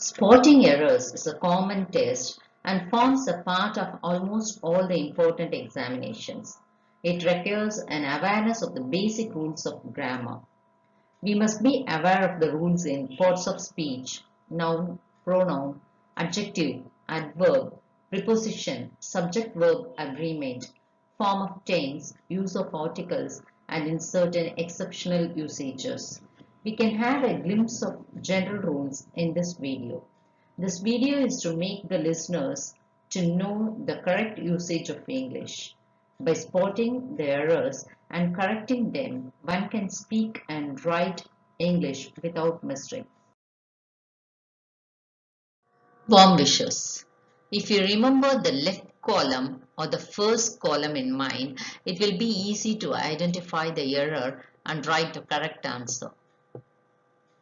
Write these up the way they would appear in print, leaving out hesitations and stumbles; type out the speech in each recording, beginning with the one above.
Spotting errors is a common test and forms a part of almost all the important examinations. It requires an awareness of the basic rules of grammar. We must be aware of the rules in parts of speech, noun, pronoun, adjective, adverb, preposition, subject-verb agreement, form of tense, use of articles, and in certain exceptional usages. We can have a glimpse of general rules in this video. This video is to make the listeners to know the correct usage of English. By spotting the errors and correcting them, one can speak and write English without mistakes. Warm wishes. If you remember the left column or the first column in mind, it will be easy to identify the error and write the correct answer.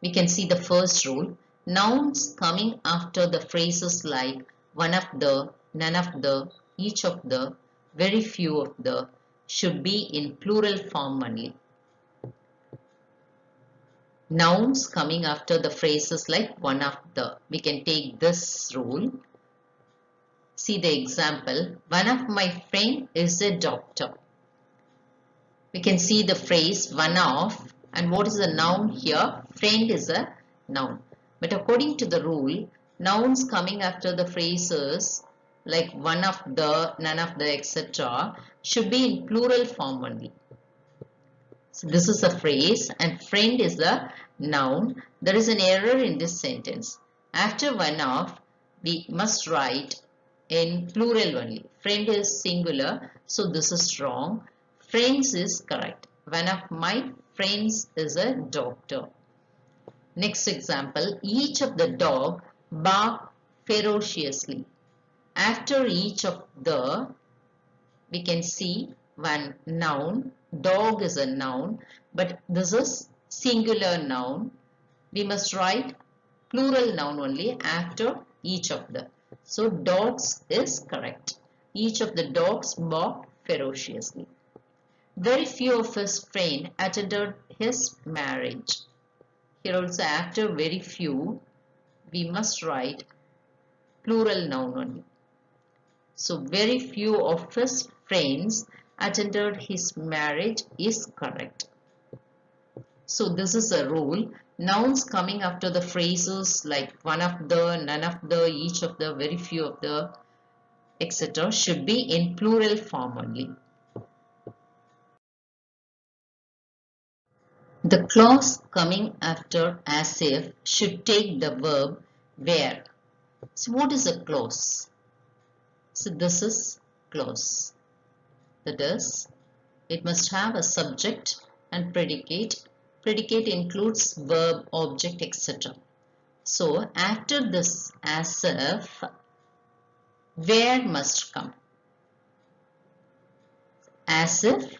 We can see the first rule. Nouns coming after the phrases like one of the, none of the, each of the, very few of the should be in plural form only. Nouns coming after the phrases like one of the. We can take this rule. See the example. One of my friend is a doctor. We can see the phrase one of, and what is the noun here? Friend is a noun. But according to the rule, nouns coming after the phrases like one of the, none of the, etc. should be in plural form only. So this is a phrase and friend is the noun. There is an error in this sentence. After one of, we must write in plural only. Friend is singular, so this is wrong. Friends is correct. One of my friends is a doctor. Next example, each of the dog bark ferociously. After each of the, we can see one noun. Dog is a noun, but this is singular noun. We must write plural noun only after each of the. So dogs is correct. Each of the dogs bark ferociously. Very few of his friends attended his marriage. Here also after very few, we must write plural noun only. So very few of his friends attended his marriage is correct. So this is a rule. Nouns coming after the phrases like one of the, none of the, each of the, very few of the, etc. should be in plural form only. The clause coming after as if should take the verb where. So what is a clause? So this is clause. That is, it must have a subject and predicate. Predicate includes verb, object, etc. So after this as if, where must come. As if,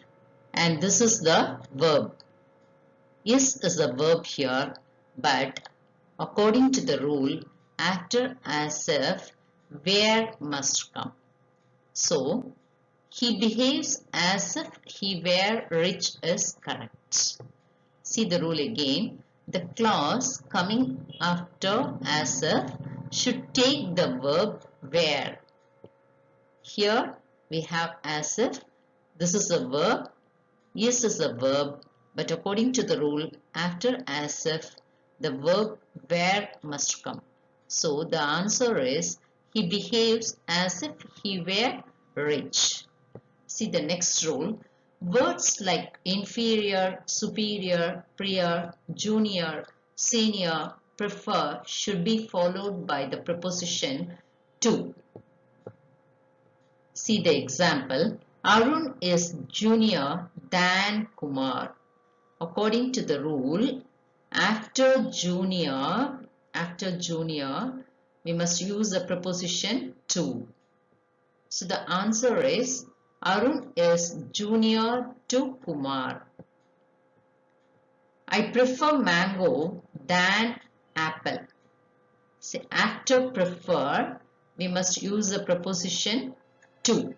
and this is the verb. Is a verb here, but according to the rule, after as if, where must come. So, he behaves as if he were rich is correct. See the rule again. The clause coming after as if should take the verb where. Here we have as if. This is a verb. Is a verb. But according to the rule, after as if, the verb where must come. So the answer is, he behaves as if he were rich. See the next rule. Words like inferior, superior, prior, junior, senior, prefer should be followed by the preposition to. See the example. Arun is junior than Kumar. According to the rule, after junior, we must use the preposition to. So the answer is, Arun is junior to Kumar. I prefer mango than apple. See, after prefer, we must use the preposition to.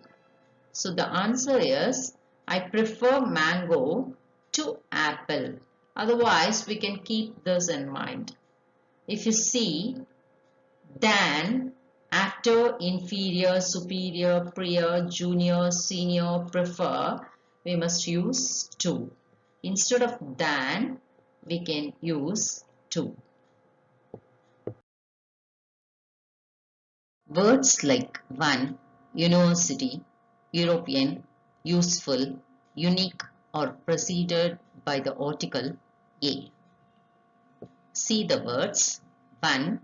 So the answer is, I prefer mango to apple. Otherwise, we can keep this in mind. If you see, Than, after, inferior, superior, prior, junior, senior, prefer, we must use to. Instead of than, we can use to. Words like one, university, European, useful, unique are preceded by the article a. See the words one,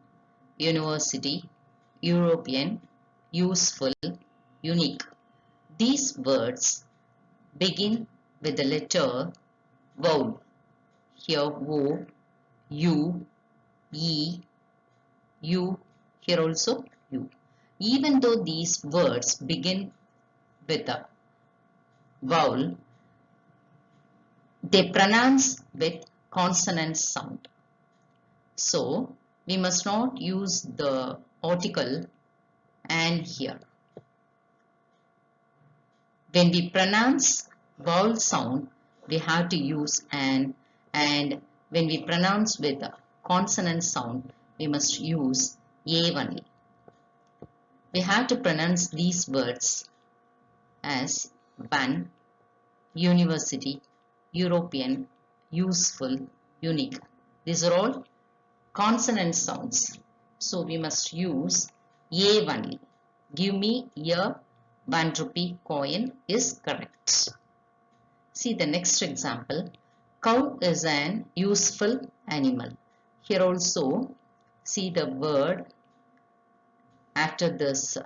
university, European, useful, unique. These words begin with the letter vowel. Here O, U, E, U, here also U. Even though these words begin with a vowel, they pronounce with consonant sound. So, we must not use the article and here. When we pronounce vowel sound, we have to use an, and when we pronounce with a consonant sound, we must use a only. We have to pronounce these words as one, university, European, useful, unique. These are all consonant sounds. So we must use a only. Give me a 1 rupee coin is correct. See the next example. Cow is an useful animal. Here also see the word after this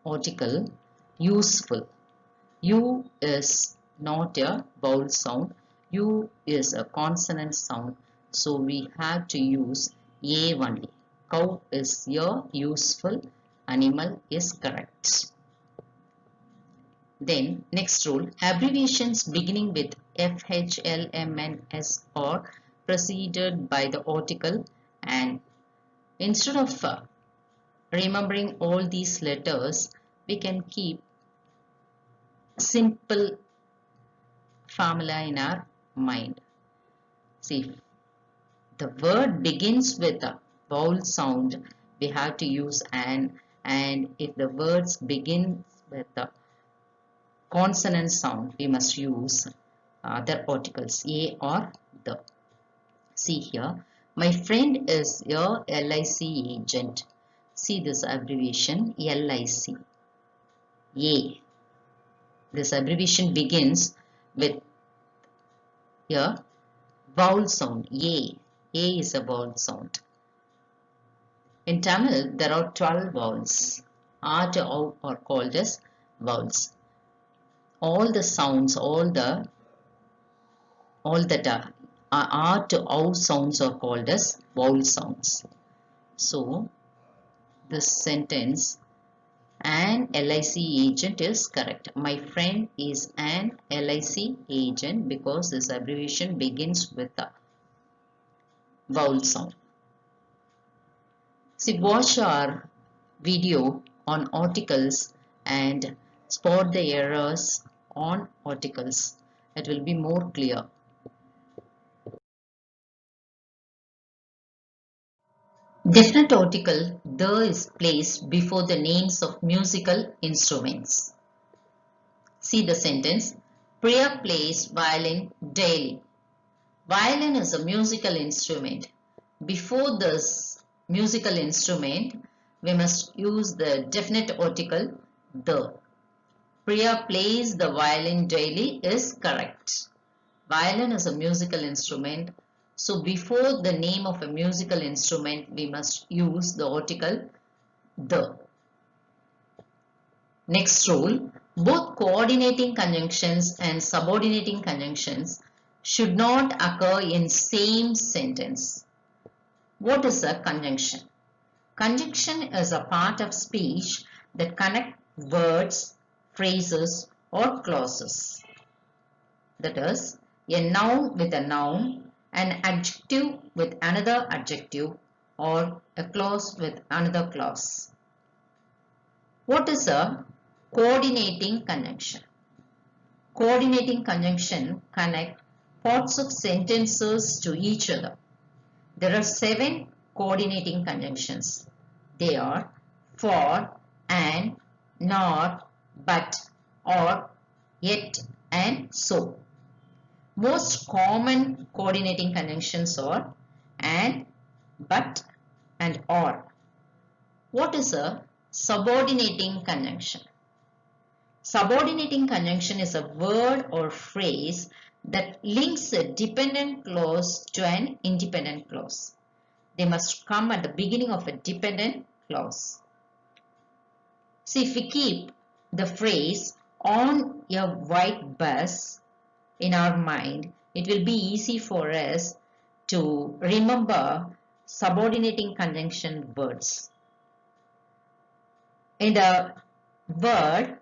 article useful. U is not a vowel sound. U is a consonant sound. So we have to use a only. Cow is a useful animal is correct. Then next rule, abbreviations beginning with F, H, L, M, N, S are preceded by the article and. Instead of remembering all these letters, we can keep simple formula in our mind. See, the word begins with a vowel sound, we have to use an, and if the words begin with a consonant sound, we must use other articles, a or the. See here, my friend is a LIC agent. See this abbreviation LIC. A. This abbreviation begins with a vowel sound. A. A is a vowel sound. In Tamil, there are 12 vowels. R to O are called as vowels. All the sounds, all that are R to O sounds are called as vowel sounds. So, this sentence, an LIC agent is correct. My friend is an LIC agent because this abbreviation begins with a vowel sound. See, watch our video on articles and spot the errors on articles. It will be more clear. Definite article the is placed before the names of musical instruments. See the sentence. Priya plays violin daily. Violin is a musical instrument. Before this musical instrument, we must use the definite article the. Priya plays the violin daily is correct. Violin is a musical instrument. So before the name of a musical instrument, we must use the article the. Next rule, both coordinating conjunctions and subordinating conjunctions should not occur in same sentence. What is a conjunction? Conjunction is a part of speech that connect words, phrases or clauses. That is, a noun with a noun, an adjective with another adjective, or a clause with another clause. What is a coordinating conjunction? Coordinating conjunction connect parts of sentences to each other. There are 7 coordinating conjunctions. They are for, and, nor, but, or, yet, and so. Most common coordinating conjunctions are and, but, and or. What is a subordinating conjunction? Subordinating conjunction is a word or phrase that links a dependent clause to an independent clause. They must come at the beginning of a dependent clause. See, if we keep the phrase on a white bus in our mind, it will be easy for us to remember subordinating conjunction words. In the word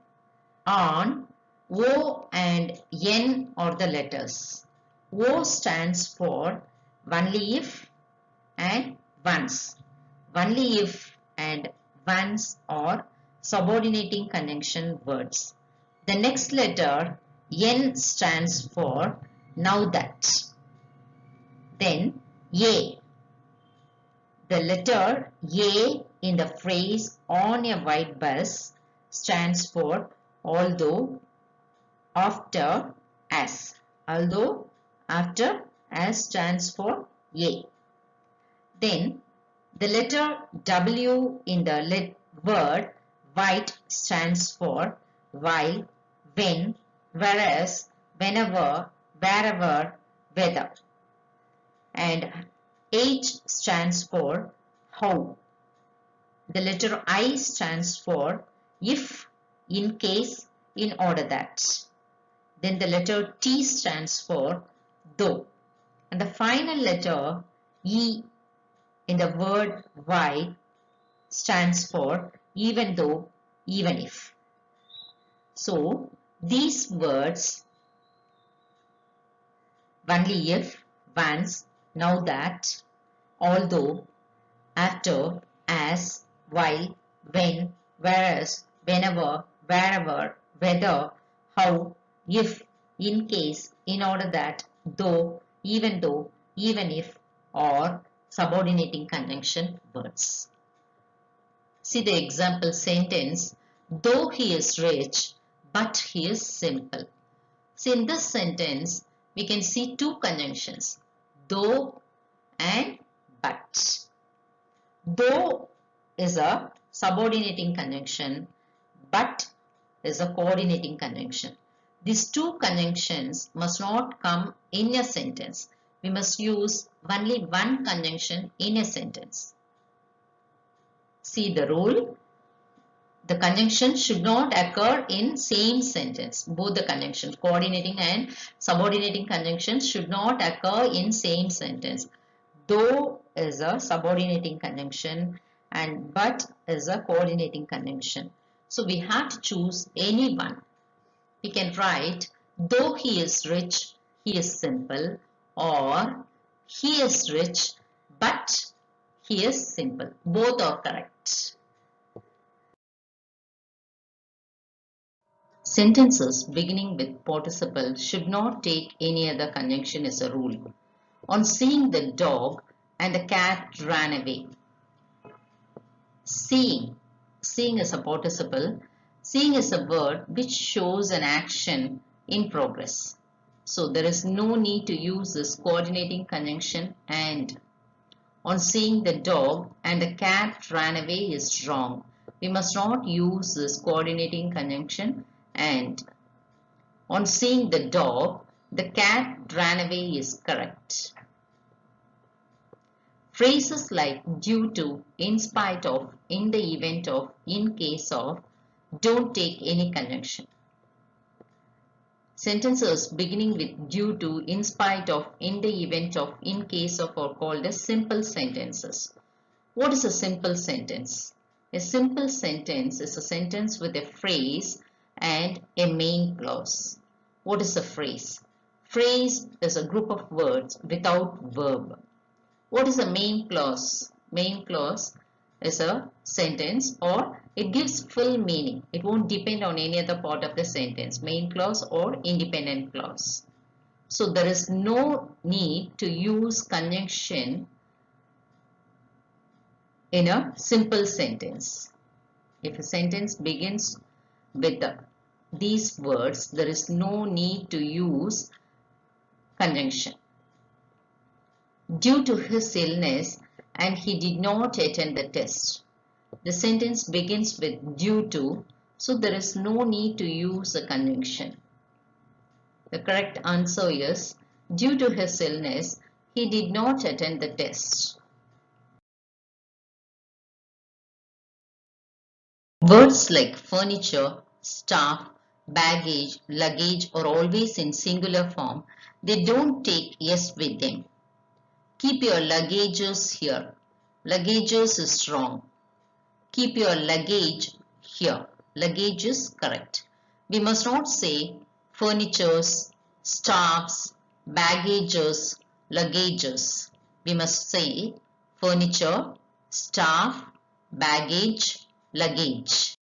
on, O and N are the letters. O stands for only if and once. Only if and once are subordinating conjunction words. The next letter N stands for now that. Then A. The letter A in the phrase on a white bus stands for although, after, as. Although, after, as stands for A. Then the letter W in the word white stands for while, when, whereas, whenever, wherever, whether. And H stands for how. The letter I stands for if, in case, in order that. Then the letter T stands for though. And the final letter E in the word why stands for even though, even if. So these words only if, once, now that, although, after, as, while, when, whereas, whenever, wherever, whether, how, if, in case, in order that, though, even if, or subordinating conjunction words. See the example sentence, though he is rich, but he is simple. See, in this sentence, we can see two conjunctions, though and but. Though is a subordinating conjunction, but is a coordinating conjunction. These two conjunctions must not come in a sentence. We must use only one conjunction in a sentence. See the rule. The conjunction should not occur in same sentence. Both the conjunctions, coordinating and subordinating conjunctions, should not occur in same sentence. Though is a subordinating conjunction and but is a coordinating conjunction. So we have to choose any one. We can write though he is rich, he is simple, or he is rich but he is simple. Both are correct. Sentences beginning with participle should not take any other conjunction as a rule. On seeing the dog and the cat ran away. Seeing. Seeing is a participle. Seeing is a word which shows an action in progress. So there is no need to use this coordinating conjunction and. On seeing the dog and the cat ran away is wrong. We must not use this coordinating conjunction and. On seeing the dog, the cat ran away is correct. Phrases like due to, in spite of, in the event of, in case of, don't take any conjunction. Sentences beginning with due to, in spite of, in the event of, in case of are called as simple sentences. What is a simple sentence? A simple sentence is a sentence with a phrase and a main clause. What is a phrase? Phrase is a group of words without verb. What is a main clause? Main clause is a sentence or it gives full meaning. It won't depend on any other part of the sentence, main clause or independent clause. So there is no need to use conjunction in a simple sentence. If a sentence begins with these words, there is no need to use conjunction. Due to his illness and he did not attend the test. The sentence begins with due to, so there is no need to use a conjunction. The correct answer is due to his illness, he did not attend the test. Words like furniture, staff, baggage, luggage are always in singular form. They don't take s with them. Keep your luggages here. Luggages is wrong. Keep your luggage here. Luggage is correct. We must not say furnitures, staffs, baggages, luggages. We must say furniture, staff, baggage, luggage.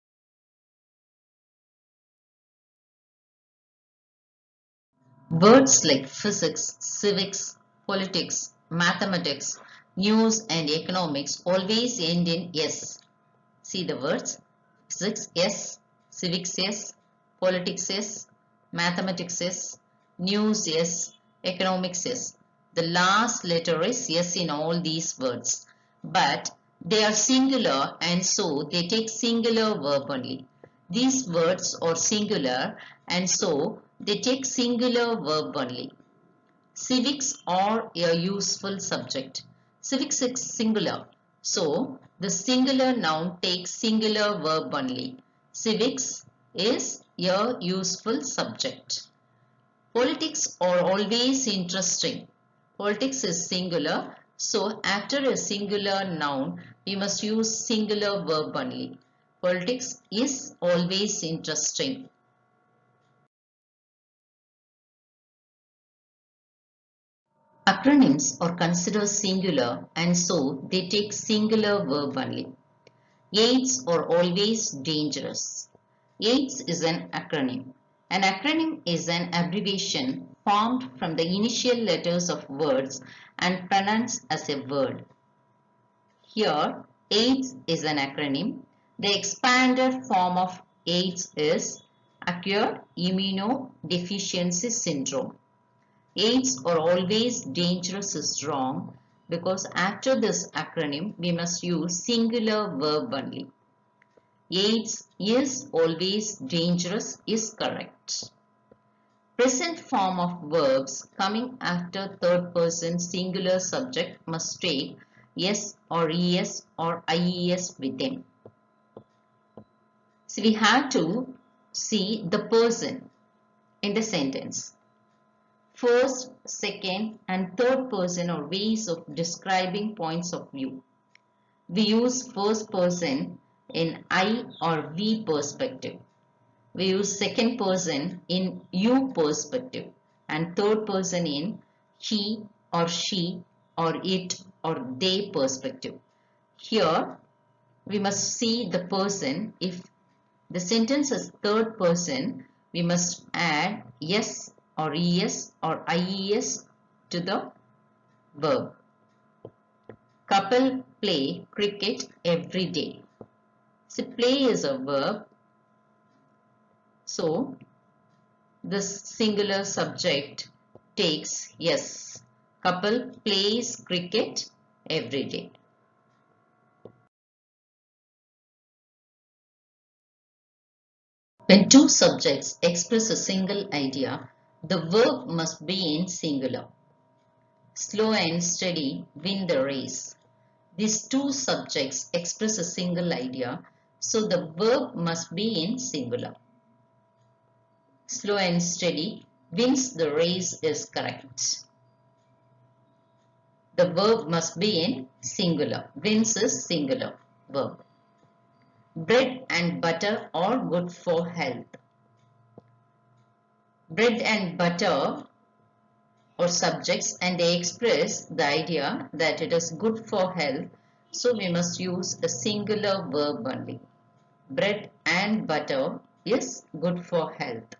Words like physics, civics, politics, mathematics, news and economics always end in s. See the words. Physics, yes. Civics, yes. Politics, yes. Mathematics, yes. News, yes. Economics, yes. The last letter is yes in all these words. But they are singular and so they take singular verb only. These words are singular and so they take singular verb only. Civics are a useful subject. Civics is singular. So, the singular noun takes singular verb only. Civics is a useful subject. Politics are always interesting. Politics is singular. So, after a singular noun, we must use singular verb only. Politics is always interesting. Acronyms are considered singular and so they take singular verb only. AIDS are always dangerous. AIDS is an acronym. An acronym is an abbreviation formed from the initial letters of words and pronounced as a word. Here, AIDS is an acronym. The expanded form of AIDS is Acquired Immunodeficiency Syndrome. AIDS are always dangerous is wrong because after this acronym we must use singular verb only. AIDS is always dangerous is correct. Present form of verbs coming after third person singular subject must take yes or es or ies with them. So we have to see the person in the sentence. First, second and third person are ways of describing points of view. We use first person in I or we perspective. We use second person in you perspective and third person in he or she or it or they perspective. Here we must see the person. If the sentence is third person, we must add yes or es or ies to the verb. Couple play cricket every day. So play is a verb. So this singular subject takes yes. Couple plays cricket every day. When two subjects express a single idea, the verb must be in singular. Slow and steady win the race. These two subjects express a single idea, so the verb must be in singular. Slow and steady wins the race is correct. The verb must be in singular. Wins is singular verb. Bread and butter are good for health. Bread and butter are subjects and they express the idea that it is good for health. So we must use a singular verb only. Bread and butter is good for health.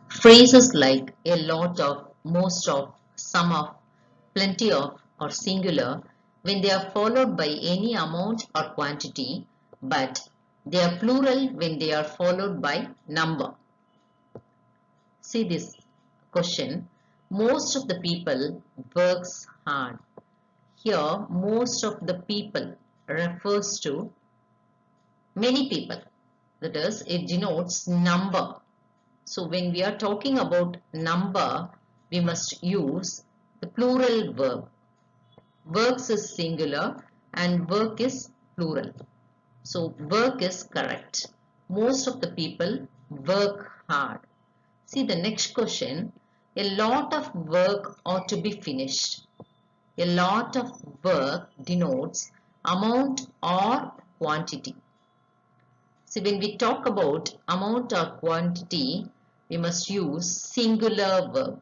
Phrases like a lot of, most of, some of plenty of, or singular when they are followed by any amount or quantity, but they are plural when they are followed by number. See this question. Most of the people works hard. Here, most of the people refers to many people. That is, it denotes number. So when we are talking about number, we must use the plural verb. Works is singular and work is plural. So work is correct. Most of the people work hard. See the next question. A lot of work ought to be finished. A lot of work denotes amount or quantity. See, when we talk about amount or quantity, we must use singular verb.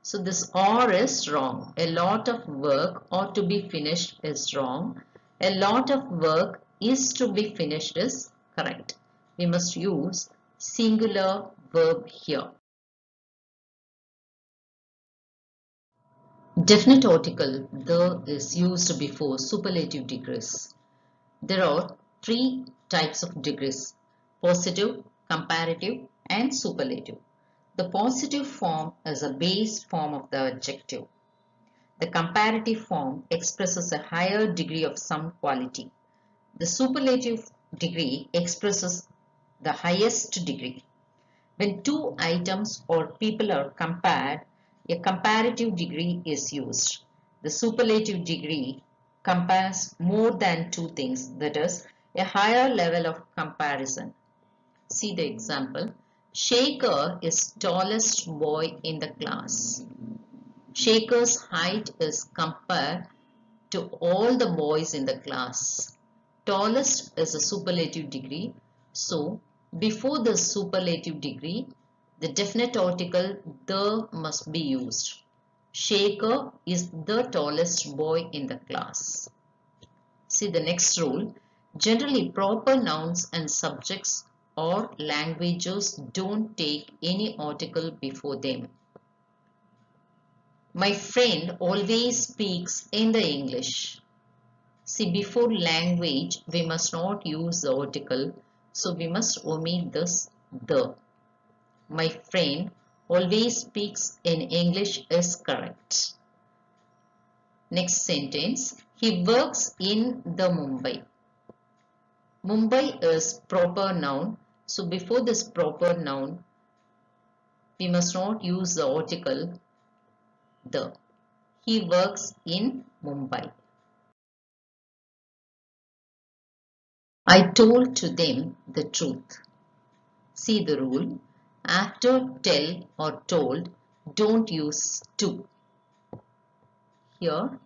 So this or is wrong. A lot of work ought to be finished is wrong. A lot of work is to be finished is correct. We must use singular verb here. Definite article the is used before superlative degrees. There are three types of degrees: positive, comparative, and superlative. The positive form is a base form of the adjective. The comparative form expresses a higher degree of some quality. The superlative degree expresses the highest degree. When two items or people are compared, a comparative degree is used. The superlative degree compares more than two things, that is, a higher level of comparison. See the example. Shaker is tallest boy in the class. Shaker's height is compared to all the boys in the class. Tallest is a superlative degree. So, before the superlative degree, the definite article the must be used. Shaker is the tallest boy in the class. See the next rule. Generally, proper nouns and subjects or languages don't take any article before them. My friend always speaks in the English. See, before language, we must not use the article, so we must omit this the. My friend always speaks in English is correct. Next sentence. He works in the Mumbai. Mumbai is proper noun, so before this proper noun, we must not use the article the. He works in Mumbai. I told to them the truth. See the rule. After tell or told, don't use to. Here,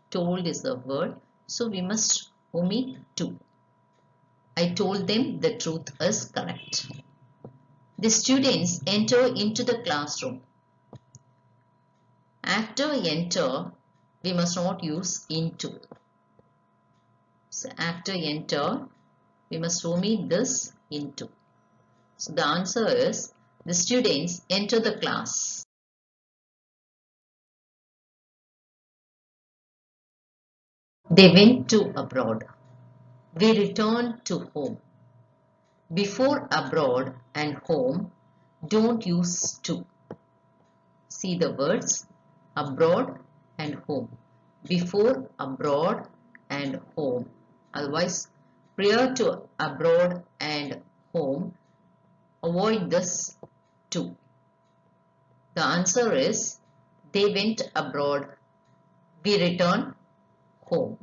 told is the word, so we must omit to. I told them the truth is correct. The students enter into the classroom. After enter, we must not use into. So after enter, we must omit this into. So the answer is the students enter the class. They went to abroad. We returned to home. Before abroad and home, don't use to. See the words abroad and home. Before abroad and home. Otherwise, prior to abroad and home, avoid this to. The answer is they went abroad. We returned home.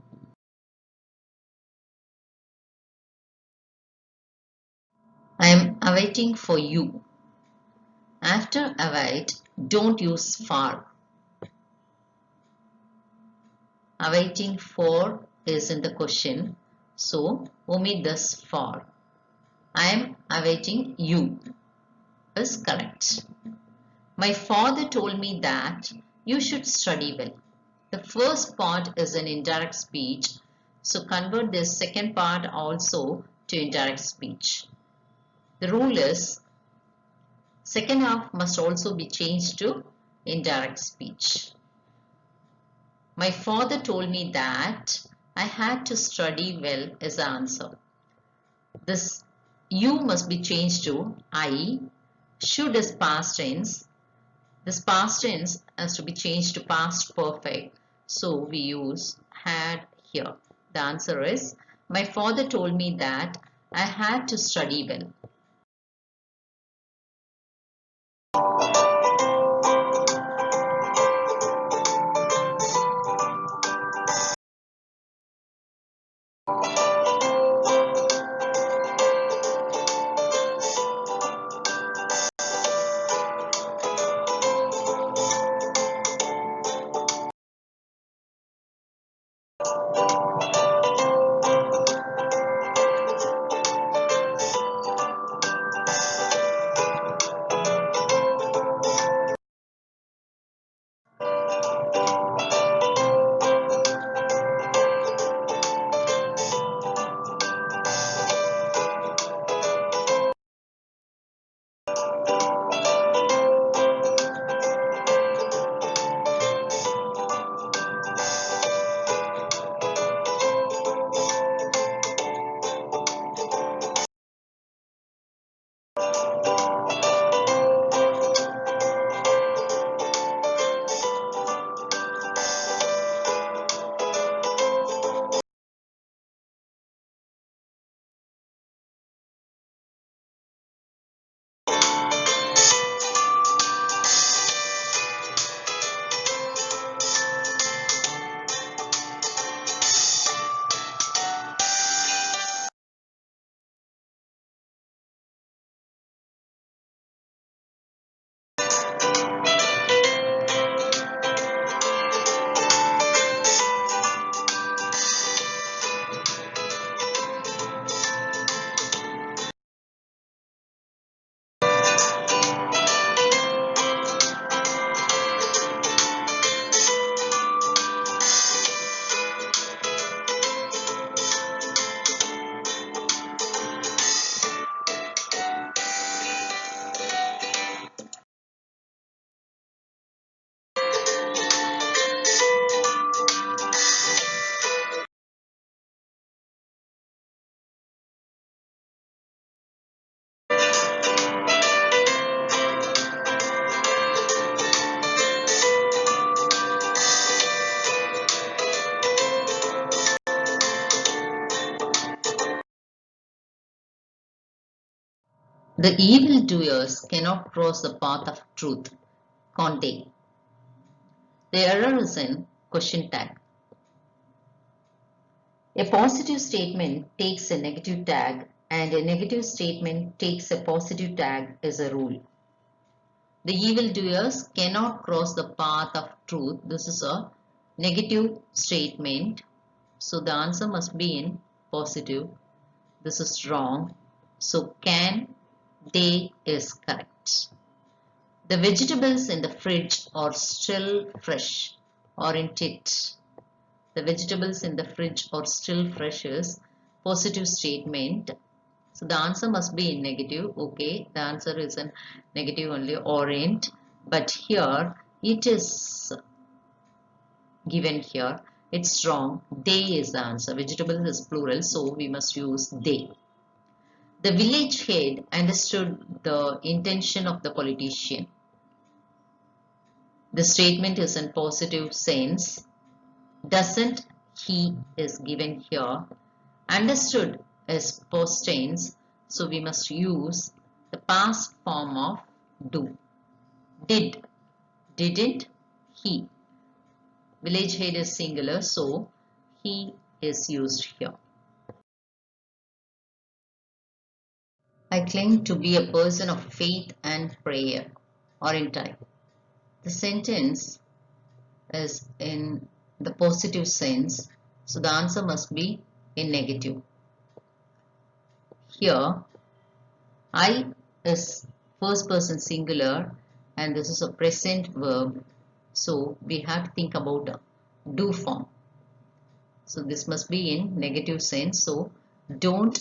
I am awaiting for you. After await, don't use for. Awaiting for is in the question, so omit this for. I am awaiting you is correct. My father told me that you should study well. The first part is an indirect speech, so convert this second part also to indirect speech. The rule is second half must also be changed to indirect speech. My father told me that I had to study well is the answer. This you must be changed to I. Should is past tense. This past tense has to be changed to past perfect. So we use had here. The answer is my father told me that I had to study well. The evildoers cannot cross the path of truth, can't they? The error is in question tag. A positive statement takes a negative tag and a negative statement takes a positive tag as a rule. The evildoers cannot cross the path of truth. This is a negative statement. So the answer must be in positive. This is wrong. So can, they is correct. The vegetables in the fridge are still fresh, aren't it? The vegetables in the fridge are still fresh is positive statement. So the answer must be in negative. Okay, the answer is in negative only, aren't. But here it is given here. It's wrong. They is the answer. Vegetables is plural, so we must use they. The village head understood the intention of the politician. The statement is in positive sense. Doesn't he is given here. Understood is past tense, so we must use the past form of do. Did, didn't, he. Village head is singular, so he is used here. I claim to be a person of faith and prayer, aren't I? The sentence is in the positive sense, so the answer must be in negative. Here, I is first person singular and this is a present verb, so we have to think about a do form. So this must be in negative sense, so don't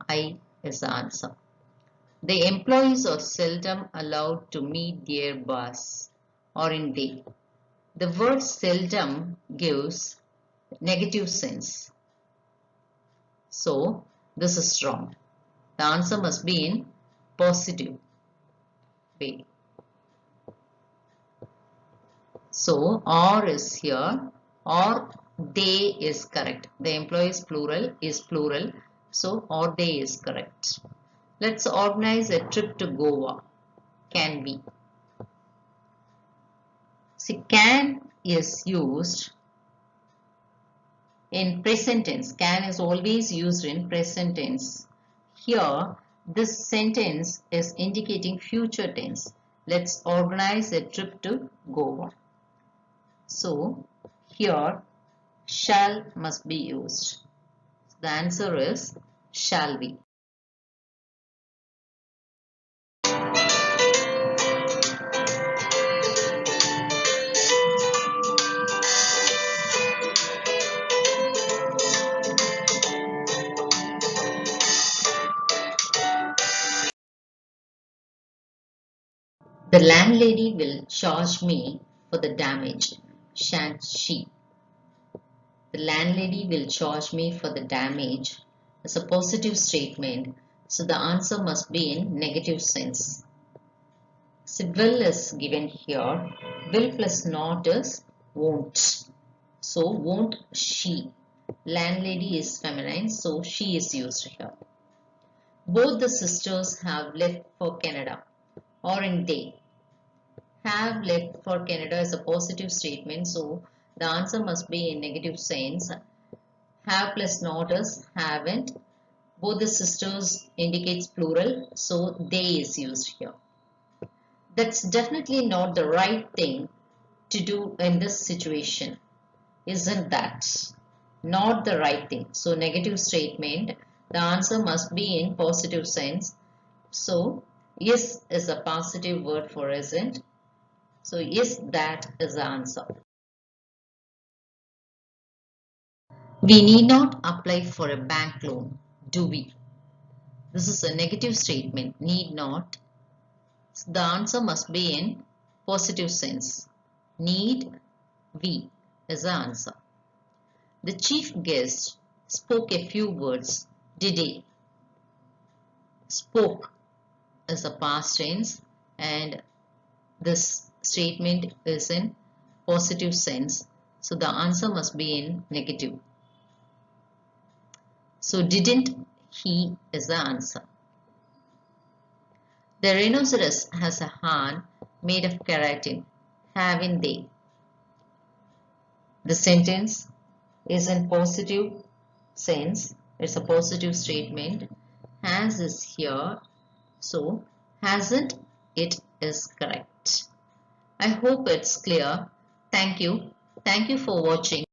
I is the answer. The employees are seldom allowed to meet their boss, aren't they? The word seldom gives negative sense. So this is wrong. The answer must be in positive way. So or is here, or they is correct. The employees plural is plural. So or they is correct. Let's organize a trip to Goa. Can be. See, can is used in present tense. Can is always used in present tense. Here, this sentence is indicating future tense. Let's organize a trip to Goa. So, here, shall must be used. The answer is shall be. The landlady will charge me for the damage, shan't she? The landlady will charge me for the damage is a positive statement, so the answer must be in negative sense. So will is given here, will plus not is won't. So won't she? Landlady is feminine, so she is used here. Both the sisters have left for Canada, or in they. Have left for Canada is a positive statement, so the answer must be in negative sense. Have plus not is haven't. Both the sisters indicates plural, so they is used here. That's definitely not the right thing to do in this situation, isn't that? Not the right thing. So negative statement, the answer must be in positive sense. So yes is a positive word for isn't. So yes, that is the answer. We need not apply for a bank loan, do we? This is a negative statement, need not. So the answer must be in positive sense. Need we is the answer. The chief guest spoke a few words. Did he? Spoke is a past tense and this statement is in positive sense. So the answer must be in negative. So didn't he is the answer. The rhinoceros has a horn made of keratin. Haven't they? The sentence is in positive sense. It's a positive statement. Has is here. So hasn't it is correct. I hope it's clear. Thank you. Thank you for watching.